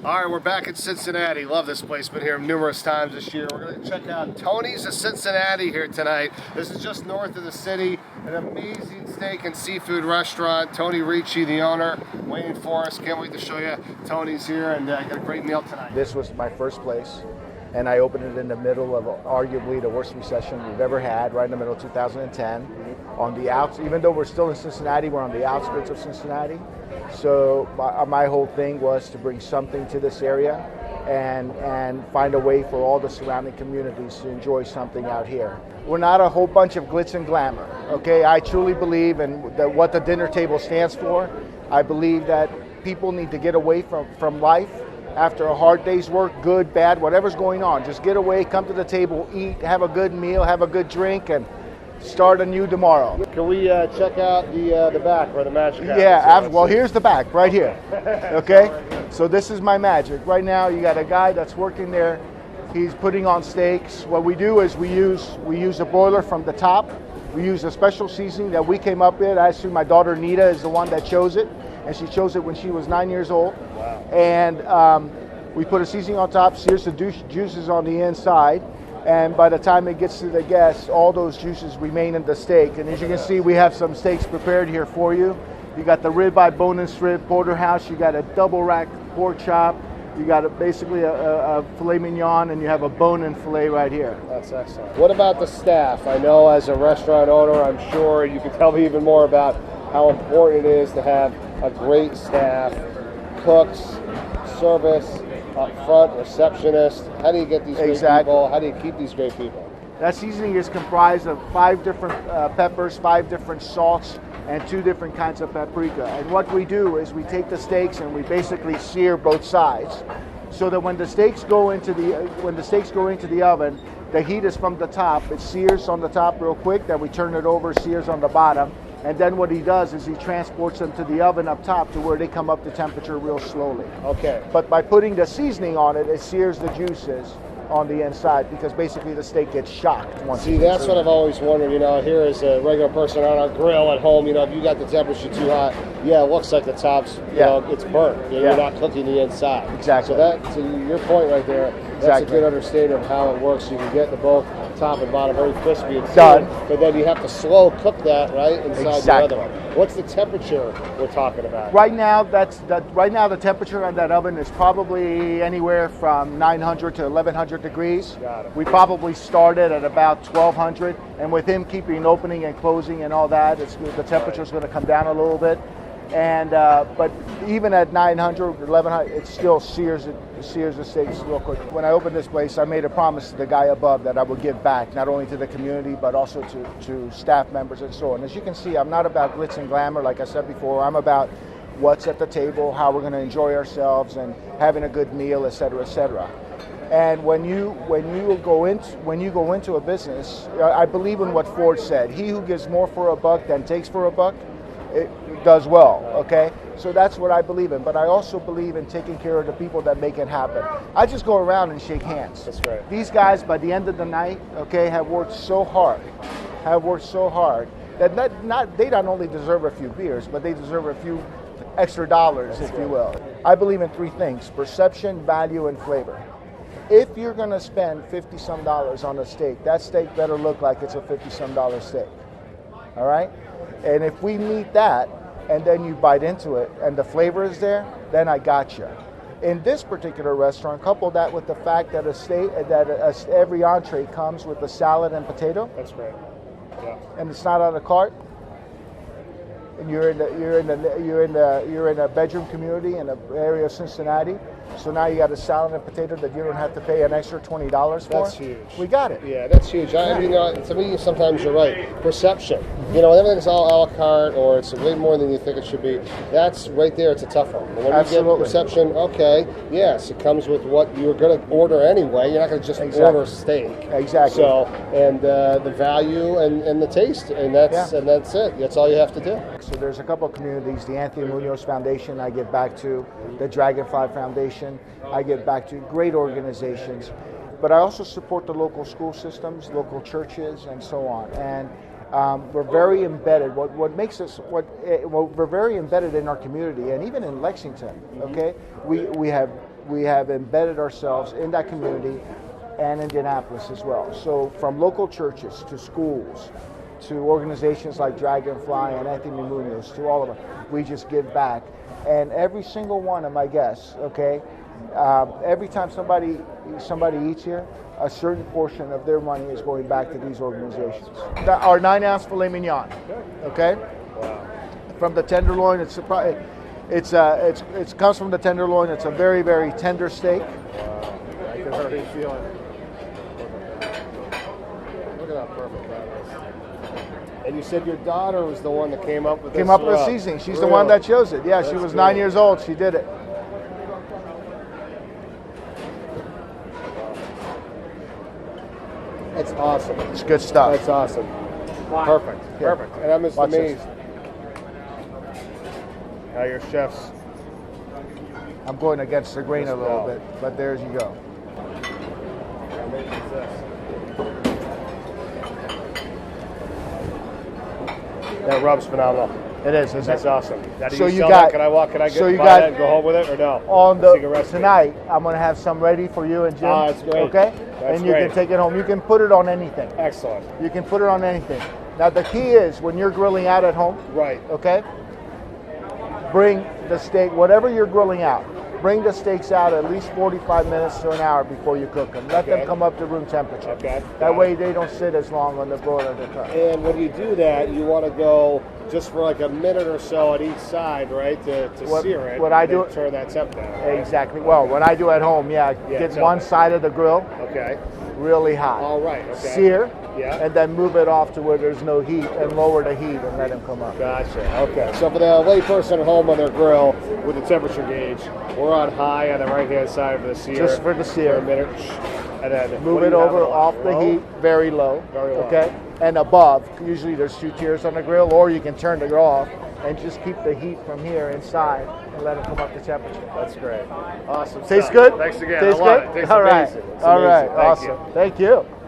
All right, we're back in Cincinnati. Love this place. Been here numerous times this year. We're going to check out Tony's of Cincinnati here tonight. This is just north of the city. An amazing steak and seafood restaurant. Tony Ricci, the owner, waiting for us. Can't wait to show you. Tony's here, and I got a great meal tonight. This was my first place, and I opened it in the middle of arguably the worst recession we've ever had, right in the middle of 2010. On the outs, even though we're still in Cincinnati, we're on the outskirts of Cincinnati. So my whole thing was to bring something to this area and find a way for all the surrounding communities to enjoy something out here. We're not a whole bunch of glitz and glamour, okay? I truly believe in what the dinner table stands for. I believe that people need to get away from life after a hard day's work, good, bad, whatever's going on. Just get away, come to the table, eat, have a good meal, have a good drink, and start anew tomorrow. Can we check out the back where the magic happens? Yeah, well, here's the back right here. Okay, so this is my magic. Right now, you got a guy that's working there. He's putting on steaks. What we do is we use a broiler from the top. We use a special seasoning that we came up with. Actually, my daughter Nita is the one that chose it, and she chose it when she was 9 years old. Wow. And we put a seasoning on top, sears the juices on the inside. And by the time it gets to the guests, all those juices remain in the steak. And as you can see, we have some steaks prepared here for you. You got the ribeye bone-in strip, porterhouse. You got a double rack pork chop. You got basically a filet mignon, and you have a bone-in filet right here. That's excellent. What about the staff? I know as a restaurant owner, I'm sure you can tell me even more about how important it is to have a great staff, cooks, service, up front, receptionist. How do you get these great people? How do you keep these great people? That seasoning is comprised of 5 different peppers, 5 different salts, and 2 different kinds of paprika. And what we do is we take the steaks and we basically sear both sides, so that when the steaks go into the oven, the heat is from the top. It sears on the top real quick. Then we turn it over, sears on the bottom. And then what he does is he transports them to the oven up top to where they come up to temperature real slowly. Okay. But by putting the seasoning on it, it sears the juices on the inside, because basically the steak gets shocked once. See, that's what I've always wondered, here as a regular person on a grill at home, if you got the temperature too hot, it looks like the top's, it's burnt. You're not cooking the inside. Exactly. So to your point right there, that's a good understanding of how it works. You can get the both top and bottom very crispy and done, but then you have to slow cook that inside the other one. What's the temperature we're talking about? Right now, the temperature on that oven is probably anywhere from 900 to 1100 degrees. Got it. We probably started at about 1200, and with him keeping opening and closing and all that, the temperature is going to come down a little bit. And but even at 900, 1100, it still sears the steaks real quick. When I opened this place, I made a promise to the guy above that I would give back, not only to the community, but also to staff members and so on. As you can see, I'm not about glitz and glamour, like I said before. I'm about what's at the table, how we're going to enjoy ourselves, and having a good meal, et cetera, et cetera. And when you go into a business, I believe in what Ford said: "He who gives more for a buck than takes for a buck, it does well." Okay, so that's what I believe in. But I also believe in taking care of the people that make it happen. I just go around and shake hands. That's great. These guys, by the end of the night, have worked so hard that they not only deserve a few beers, but they deserve a few extra dollars, if you will. I believe in 3 things: perception, value, and flavor. If you're going to spend $50-some on a steak, that steak better look like it's a $50-some steak. All right? And if we meet that, and then you bite into it, and the flavor is there, then I got you. In this particular restaurant, couple that with the fact that every entree comes with a salad and potato. That's great. Yeah. And it's not on a cart. And you're in a bedroom community in an area of Cincinnati. So now you got a salad and potato that you don't have to pay an extra $20 for. That's huge. We got it. Yeah, that's huge. To me, sometimes you're right. Perception. When everything's all a la carte or it's way more than you think it should be, that's right there. It's a tough one. But when Absolutely. you get perception, okay, yes, it comes with what you're going to order anyway. You're not going to just order steak. Exactly. So, and the value and the taste, and that's it. That's all you have to do. So there's a couple of communities. The Anthony Munoz Foundation I give back to, the Dragonfly Foundation I give back to, great organizations. But I also support the local school systems, local churches, and so on. And we're very embedded. We're very embedded in our community, and even in Lexington. Okay, we have we have embedded ourselves in that community and Indianapolis as well. So from local churches to schools to organizations like Dragonfly and Anthony Munoz, to all of them, we just give back. And every single one of my guests, okay, every time somebody eats here, a certain portion of their money is going back to these organizations. Our 9-ounce filet mignon, okay? Wow. From the tenderloin, it comes from the tenderloin. It's a very, very tender steak. Wow. I can already feel it. Look at how perfect that is. And you said your daughter was the one that came up with the seasoning. She's the one that chose it. Yeah, she was 9 years old. She did it. That's awesome. It's good stuff. That's awesome. Perfect. Yeah. Perfect. And I'm just Watch amazed. this. Now your chefs. I'm going against the grain a little No. bit, but there you go. How amazing is this? That rub's phenomenal. It is, isn't That's it? awesome. Now, do So you you sell got- that? Can I walk? Can I get so you buy got- that and go home with it or no? On Let's see the recipe. tonight, I'm going to have some ready for you and Jim. Ah, that's great. Okay? That's and you great. can take it home. You can put it on anything. Excellent. You can put it on anything. Now the key is when you're grilling out at home, Right. okay? Bring the steak, whatever you're grilling out, bring the steaks out at least 45 minutes to an hour before you cook them. Let them Okay. come up to room temperature. Okay. That way they don't sit as long on the broiler. And when you do that, you want to go just for like a minute or so at each side, right, to sear it. what I and then do- turn that temp down. Right? Exactly. Well, what I do at home, Yeah, get tell one me. side of the grill Okay. really hot. All right. Okay. Sear, Yeah. and then move it off to where there's no heat and lower the heat and let them come up. Gotcha. Okay. So for the layperson at home on their grill with the temperature gauge, we're on high on the right-hand side for the sear. Just for the sear. For a minute. And then Move what do it you have over on? off the Low? heat, very low. Very low. Okay? And above. Usually there's 2 tiers on the grill, or you can turn the grill off and just keep the heat from here inside and let it come up to temperature. That's great. Awesome. Tastes stuff. good? Thanks again. Tastes I love good? it. Tastes All right. amazing. It's All right. amazing. Thank Awesome. you. Thank you.